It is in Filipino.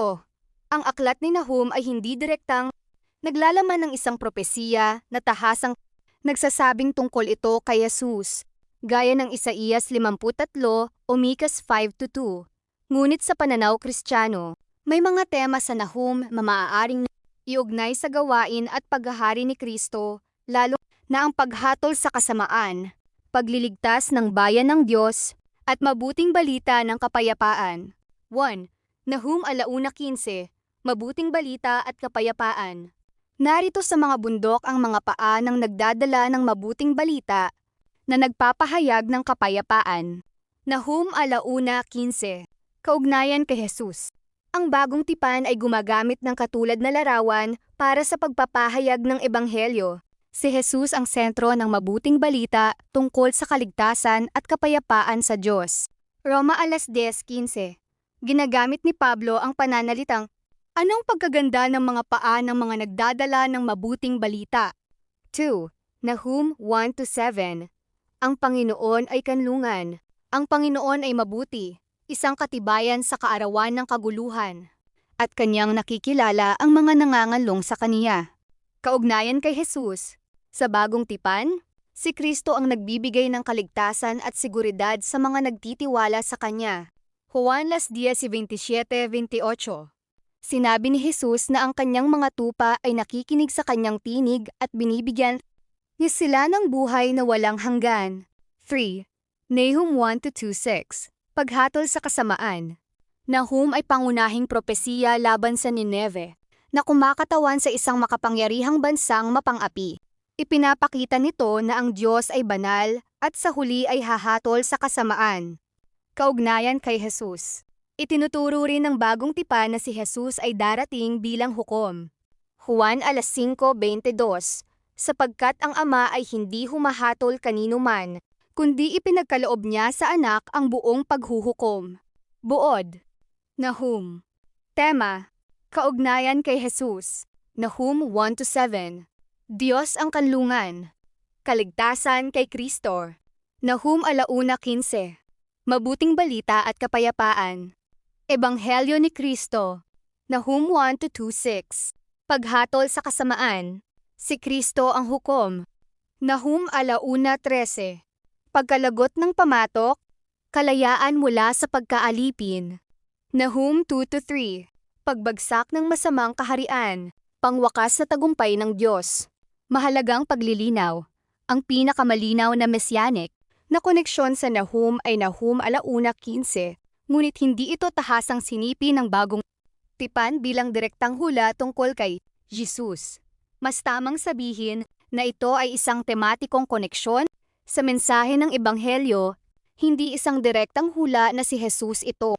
Totoo, ang aklat ni Nahum ay hindi direktang naglalaman ng isang propesiya na tahasang nagsasabing tungkol ito kay Jesus, gaya ng Isaías 53 o Mikas 5:2. Ngunit sa pananaw Kristiyano, may mga tema sa Nahum na maaaring iugnay sa gawain at paghahari ni Kristo, lalo na ang paghatol sa kasamaan, pagliligtas ng bayan ng Diyos, at mabuting balita ng kapayapaan. 1. Nahum 1:15, Mabuting balita at kapayapaan. Narito sa mga bundok ang mga paa ng nagdadala ng mabuting balita na nagpapahayag ng kapayapaan. Nahum 1:15, Kaugnayan kay Jesus. Ang bagong tipan ay gumagamit ng katulad na larawan para sa pagpapahayag ng ebanghelyo. Si Jesus ang sentro ng mabuting balita tungkol sa kaligtasan at kapayapaan sa Diyos. Roma 10:15. Ginagamit ni Pablo ang pananalitang, "Anong pagkaganda ng mga paa ng mga nagdadala ng mabuting balita?" 2. Nahum 1-7. Ang Panginoon ay kanlungan. Ang Panginoon ay mabuti, isang katibayan sa kaarawan ng kaguluhan, at kanyang nakikilala ang mga nangangalong sa kaniya. Kaugnayan kay Jesus. Sa bagong tipan, si Kristo ang nagbibigay ng kaligtasan at seguridad sa mga nagtitiwala sa kanya. Juan 10:27-28. Sinabi ni Jesus na ang kanyang mga tupa ay nakikinig sa kanyang tinig at binibigyan niya sila ng buhay na walang hanggan. 3. Nahum 1-6. Paghatol sa kasamaan. Nahum ay pangunahing propesiya laban sa Nineve, na kumakatawan sa isang makapangyarihang bansang mapang-api. Ipinapakita nito na ang Diyos ay banal at sa huli ay hahatol sa kasamaan. Kaugnayan kay Jesus. Itinuturo rin ng bagong tipan na si Jesus ay darating bilang hukom. Juan 5:22. Sapagkat ang Ama ay hindi humahatol kanino man, kundi ipinagkaloob niya sa anak ang buong paghuhukom. Buod. Nahum. Tema. Kaugnayan kay Jesus. Nahum 1-7. Diyos ang kanlungan. Kaligtasan kay Kristo. Nahum 1:15. Mabuting balita at kapayapaan. Ebanghelyo ni Kristo. Nahum 1-6. Paghatol sa kasamaan. Si Kristo ang hukom. Nahum 1:13. Pagkalagot ng pamatok, kalayaan mula sa pagkaalipin. Nahum 2-3. Pagbagsak ng masamang kaharian, pangwakas sa tagumpay ng Diyos. Mahalagang paglilinaw. Ang pinakamalinaw na messianic na koneksyon sa Nahum ay Nahum 1:15, ngunit hindi ito tahasang sinipi ng bagong tipan bilang direktang hula tungkol kay Jesus. Mas tamang sabihin na ito ay isang tematikong koneksyon sa mensahe ng ebanghelyo, hindi isang direktang hula na si Jesus ito.